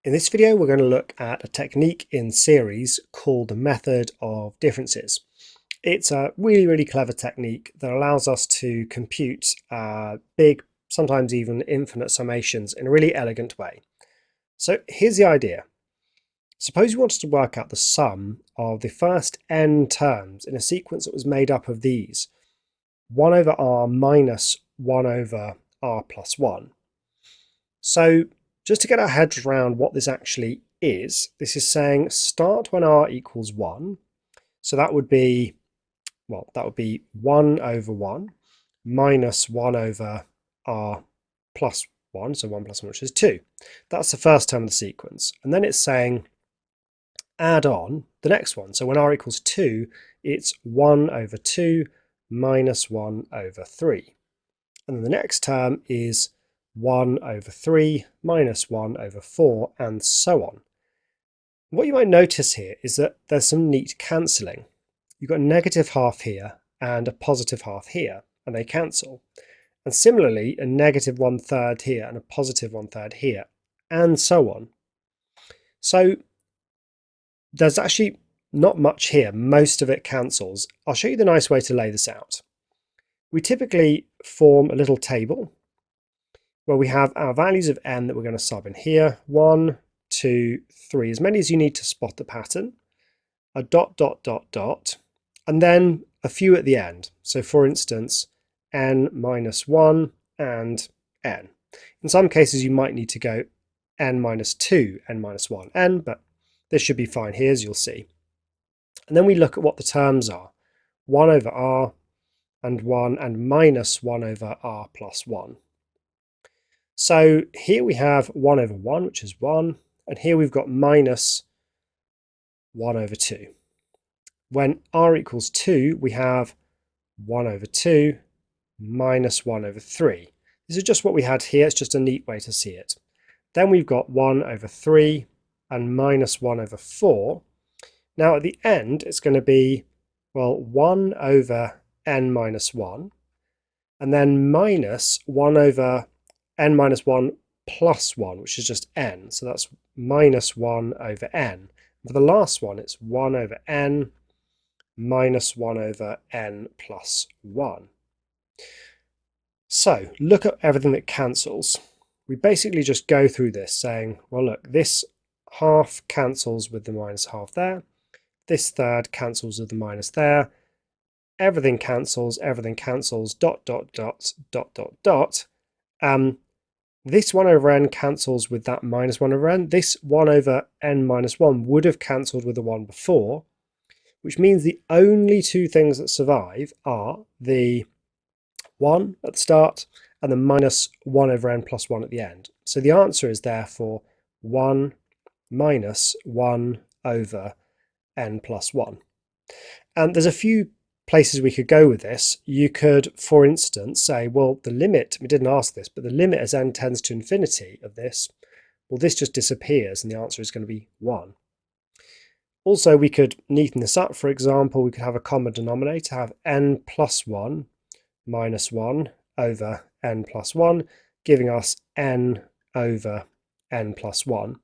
In this video, we're going to look at a technique in series called the method of differences. It's a really clever technique that allows us to compute big, sometimes even infinite summations in a really elegant way. So here's the idea. Suppose you wanted to work out the sum of the first n terms in a sequence that was made up of these: 1 over r minus 1 over r plus 1. So just to get our heads around what this actually is, this is saying start when r equals 1. So that would be, well, that would be 1 over 1 minus 1 over r plus 1, so 1 plus 1, which is 2. That's the first term of the sequence. And then it's saying add on the next one. So when r equals 2, it's 1 over 2 minus 1 over 3. And then the next term is 1 over 3 minus 1 over 4, and so on. What you might notice here is that there's some neat cancelling. You've got a negative half here and a positive half here, and they cancel. And similarly, a negative 1/3 here and a positive 1/3 here, and so on. So there's actually not much here. Most of it cancels. I'll show you the nice way to lay this out. We typically form a little table where we have our values of n that we're going to sub in here. 1, 2, 3, as many as you need to spot the pattern. A dot, dot, dot, dot, and then a few at the end. So for instance, n minus 1 and n. In some cases you might need to go n minus 2, n minus 1, n, but this should be fine here, as you'll see. And then we look at what the terms are. 1 over r and 1 and minus 1 over r plus 1. So here we have 1 over 1, which is 1, and here we've got minus 1 over 2. When r equals 2, we have 1 over 2 minus 1 over 3. This is just what we had here, it's just a neat way to see it. Then we've got 1 over 3 and minus 1 over 4. Now at the end, it's going to be, well, 1 over n minus 1, and then minus 1 over n minus 1 plus 1, which is just n. So that's minus 1 over n. For the last one, it's 1 over n minus 1 over n plus 1. So look at everything that cancels. We basically just go through this saying, well, look, this half cancels with the minus half there. This third cancels with the minus there. Everything cancels, dot, dot, dot, dot, dot, dot. This 1 over n cancels with that minus 1 over n. This 1 over n minus 1 would have cancelled with the one before, which means the only two things that survive are the 1 at the start and the minus 1 over n plus 1 at the end. So the answer is therefore 1 minus 1 over n plus 1. And there's a few places we could go with this. You could, for instance, say, well, the limit, we didn't ask this, but the limit as n tends to infinity of this, well, this just disappears and the answer is going to be 1. Also, we could neaten this up. For example, we could have a common denominator, have n plus 1 minus 1 over n plus 1, giving us n over n plus 1.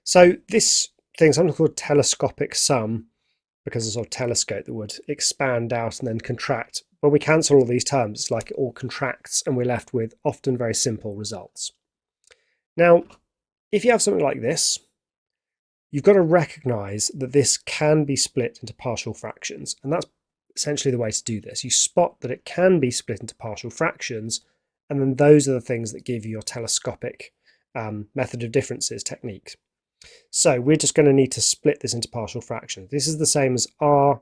So this thing, something called telescopic sum, because it's a sort of telescope that would expand out and then contract. When we cancel all these terms, it's like it all contracts and we're left with often very simple results. Now, if you have something like this, you've got to recognize that this can be split into partial fractions, and that's essentially the way to do this. You spot that it can be split into partial fractions, and then those are the things that give you your telescopic method of differences technique. So we're just going to need to split this into partial fractions. This is the same as r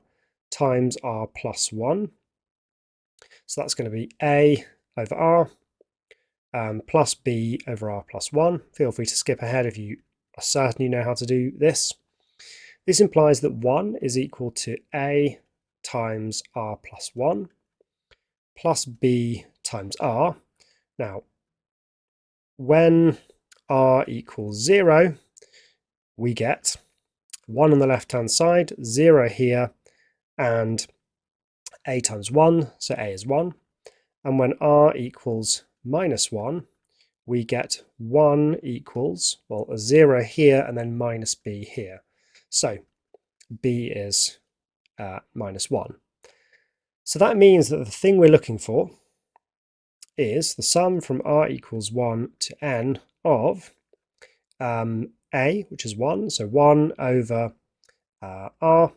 times r plus 1. So that's going to be a over r plus b over r plus 1. Feel free to skip ahead if you are certain you know how to do this. This implies that 1 is equal to a times r plus 1 plus b times r. Now, when r equals 0, we get 1 on the left-hand side, 0 here, and a times 1, so a is 1. And when r equals minus 1, we get 1 equals, well, a 0 here and then minus b here. So b is minus 1. So that means that the thing we're looking for is the sum from r equals 1 to n of a, which is 1, so 1 over r,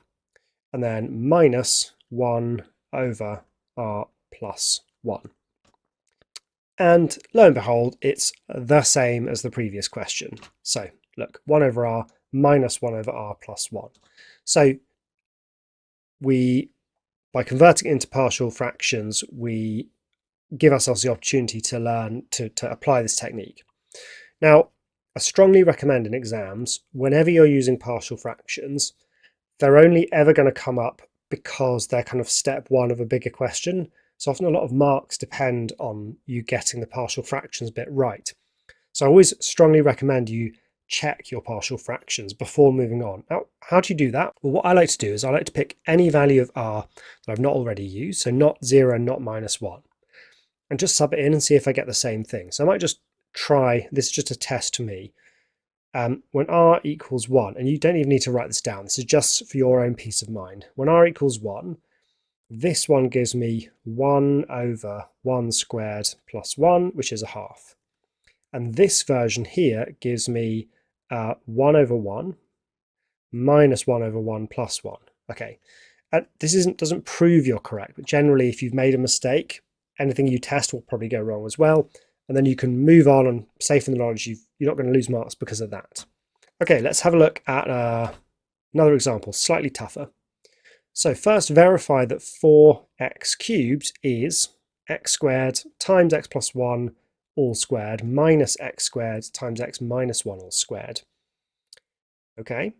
and then minus 1 over r plus 1. And lo and behold, it's the same as the previous question. So look, 1 over r minus 1 over r plus 1. So by converting it into partial fractions, we give ourselves the opportunity to learn to apply this technique. Now, I strongly recommend in exams, whenever you're using partial fractions, they're only ever going to come up because they're kind of step one of a bigger question. So often a lot of marks depend on you getting the partial fractions bit right. So I always strongly recommend you check your partial fractions before moving on. Now, how do you do that? Well, what I like to do is I like to pick any value of r that I've not already used, so not 0, not minus 1, and just sub it in and see if I get the same thing. So I might just try, this is just a test to me. When r equals 1, and you don't even need to write this down, this is just for your own peace of mind. When r equals 1, this one gives me 1 over 1 squared plus 1, which is a half. And this version here gives me 1 over 1 minus 1 over 1 plus 1. Okay, this doesn't prove you're correct, but generally if you've made a mistake, anything you test will probably go wrong as well. And then you can move on and safe in the knowledge you're not going to lose marks because of that. Okay, let's have a look at another example, slightly tougher. So first verify that 4x cubed is x squared times x plus 1 all squared minus x squared times x minus 1 all squared. Okay,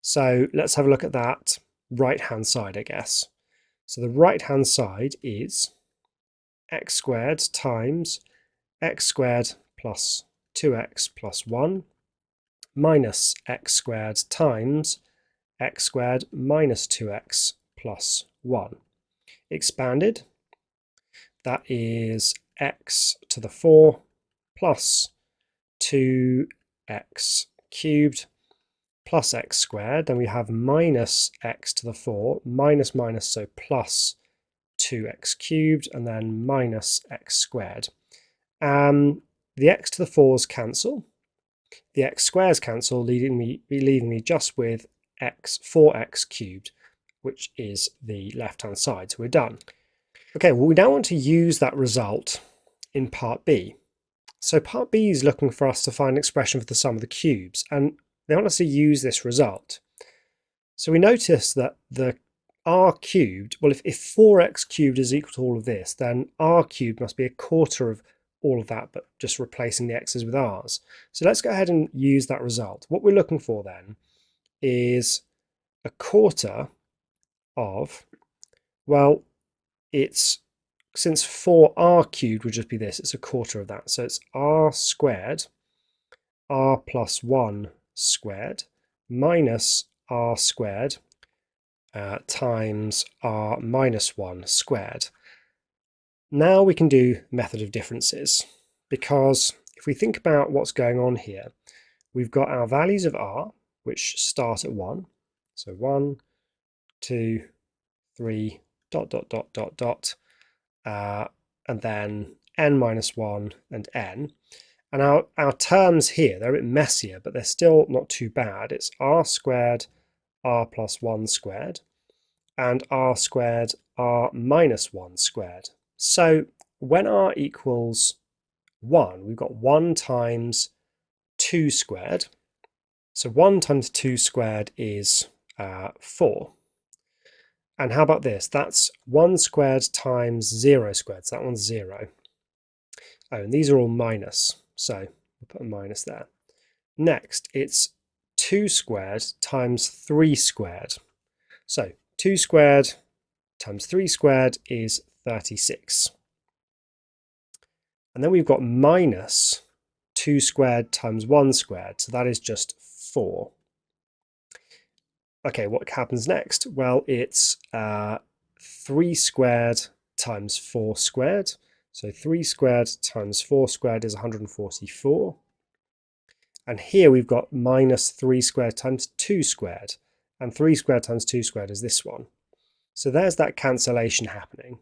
so let's have a look at that right hand side, I guess. So the right hand side is x squared times x squared plus 2x plus 1 minus x squared times x squared minus 2x plus 1. Expanded, that is x to the 4 plus 2x cubed plus x squared. Then we have minus x to the 4 minus minus, so plus 2x cubed, and then minus x squared. The x to the 4's cancel, the x squares cancel, leaving me just with 4x cubed, which is the left hand side. So we're done. Okay, well, we now want to use that result in part B. So part B is looking for us to find an expression for the sum of the cubes, and they want us to use this result. So we notice that the r cubed, well, if 4x cubed is equal to all of this, then r cubed must be a quarter of all of that, but just replacing the x's with r's. So let's go ahead and use that result. What we're looking for then is a quarter of, well, it's, since 4r cubed would just be this, it's a quarter of that. So it's r squared, r plus 1 squared, minus r squared times r minus 1 squared. Now we can do method of differences, because if we think about what's going on here, we've got our values of r, which start at 1. So 1, 2, 3, dot, dot, dot, dot, dot, and then n minus 1 and n. And our terms here, they're a bit messier, but they're still not too bad. It's r squared, r plus 1 squared, and r squared, r minus 1 squared. So when r equals 1, we've got 1 times 2 squared. So 1 times 2 squared is 4. And how about this? That's 1 squared times 0 squared. So that one's 0. Oh, and these are all minus. So we'll put a minus there. Next, it's 2 squared times 3 squared. So 2 squared times 3 squared is 36. And then we've got minus 2 squared times 1 squared. So that is just 4. Okay, what happens next? Well, it's 3 squared times 4 squared. So 3 squared times 4 squared is 144. And here we've got minus 3 squared times 2 squared. And 3 squared times 2 squared is this one. So there's that cancellation happening.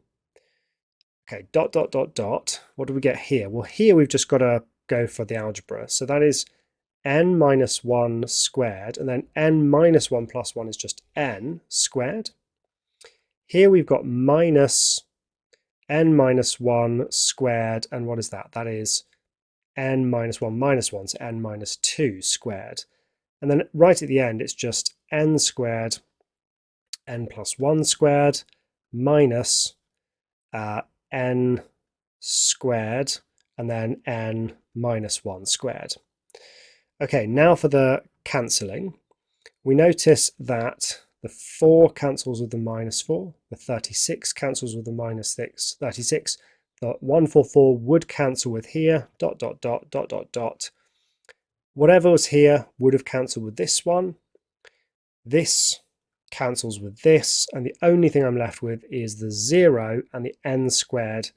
Okay, dot, dot, dot, dot. What do we get here? Well, here we've just got to go for the algebra. So that is n minus 1 squared, and then n minus 1 plus 1 is just n squared. Here we've got minus n minus 1 squared, and what is that? That is n minus 1 minus 1, so n minus 2 squared. And then right at the end, it's just n squared, n plus 1 squared, minus n squared, and then n minus 1 squared. Okay, now for the cancelling. We notice that the 4 cancels with the minus 4, the 36 cancels with the minus 36, the 144 would cancel with here, dot, dot, dot, dot, dot, dot. Whatever was here would have cancelled with this one. This cancels with this, and the only thing I'm left with is the 0 and the n squared,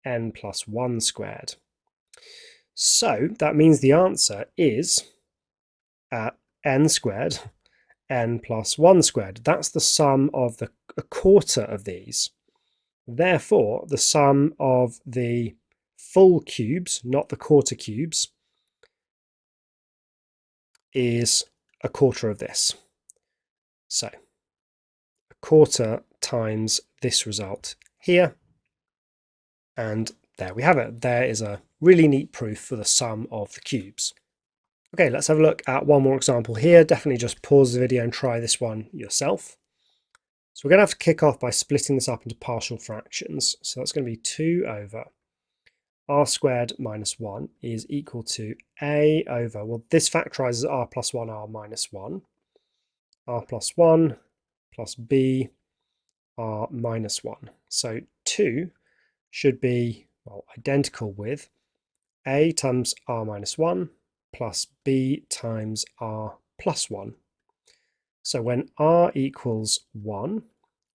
n plus 1 squared. So that means the answer is n squared, n plus 1 squared. That's the sum of a quarter of these. Therefore, the sum of the full cubes, not the quarter cubes, is a quarter of this. So a quarter times this result here, and there we have it. There is a really neat proof for the sum of the cubes. Okay, let's have a look at one more example here. Definitely just pause the video and try this one yourself. So we're going to have to kick off by splitting this up into partial fractions. So that's going to be 2 over r squared minus 1 is equal to a over, well, this factorises r plus 1, r minus 1, r plus 1 plus b, r minus 1. So 2 should be, well, identical with a times r minus 1 plus b times r plus 1. So when r equals 1,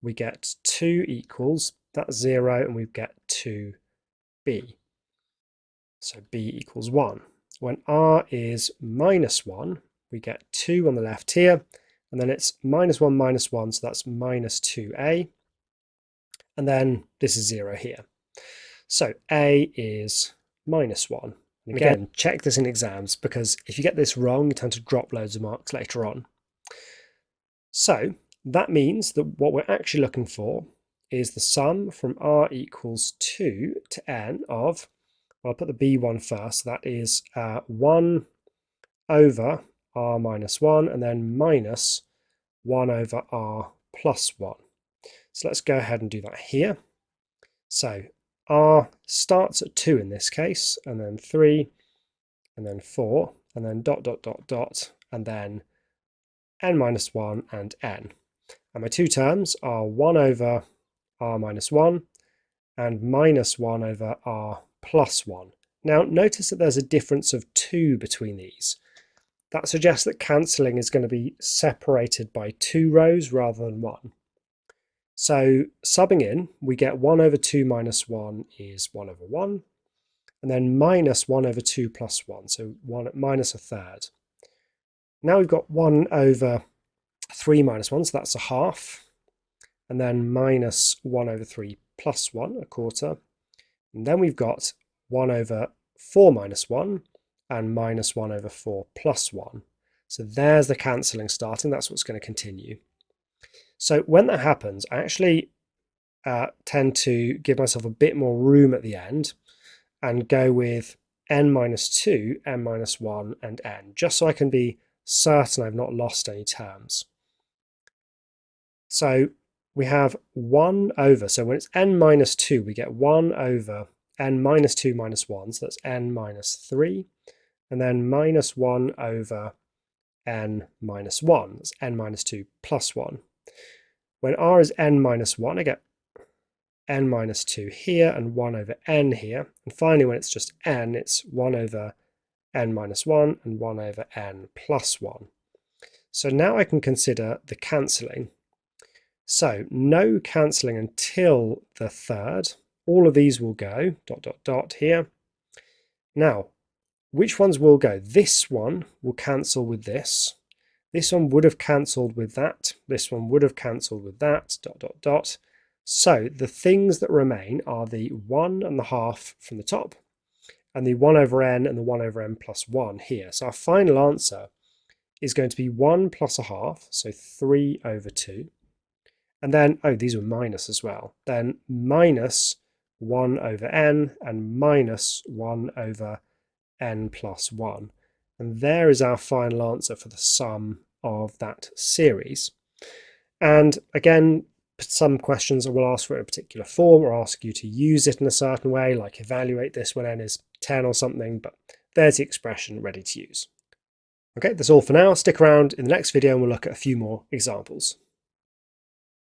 we get 2 equals, that's 0, and we get 2b. So b equals 1. When r is minus 1, we get 2 on the left here, and then it's minus 1 minus 1, so that's minus 2a. And then this is 0 here. So a is minus 1. And again, check this in exams, because if you get this wrong, you tend to drop loads of marks later on. So that means that what we're actually looking for is the sum from r equals 2 to n of, well, I'll put the b one first, so that is 1 over r minus 1, and then minus 1 over r plus 1. So let's go ahead and do that here. So r starts at 2 in this case, and then 3, and then 4, and then dot, dot, dot, dot, and then n minus 1 and n. And my two terms are 1 over r minus 1 and minus 1 over r plus 1. Now notice that there's a difference of 2 between these. That suggests that cancelling is going to be separated by 2 rows rather than 1. So subbing in, we get 1 over 2 minus 1 is 1 over 1, and then minus 1 over 2 plus 1, so 1 minus a third. Now we've got 1 over 3 minus 1, so that's a half, and then minus 1 over 3 plus 1, a quarter, and then we've got 1 over 4 minus 1 and minus 1 over 4 plus 1. So there's the cancelling starting, that's what's going to continue. So when that happens, I actually tend to give myself a bit more room at the end and go with n minus 2, n minus 1 and n, just so I can be certain I've not lost any terms. So we have 1 over, so when it's n minus 2, we get 1 over n minus 2 minus 1, so that's n minus 3, and then minus 1 over n minus 1, that's n minus 2 plus 1. When r is n minus 1, I get n minus 2 here and 1 over n here. And finally, when it's just n, it's 1 over n minus 1 and 1 over n plus 1. So now I can consider the cancelling. So no cancelling until the third, all of these will go dot dot dot here. Now, which ones will go? This one will cancel with this. This one would have cancelled with that. This one would have cancelled with that, dot dot dot. So the things that remain are the 1.5 from the top and the 1 over n and the 1 over n plus 1 here. So our final answer is going to be 1 plus a half, so 3 over 2. And then, oh, these were minus as well. Then minus 1 over n and minus 1 over n plus 1. And there is our final answer for the sum of that series. And again, some questions will ask for a particular form or ask you to use it in a certain way, like evaluate this when n is 10 or something, but there's the expression ready to use. Okay, that's all for now. Stick around in the next video and we'll look at a few more examples.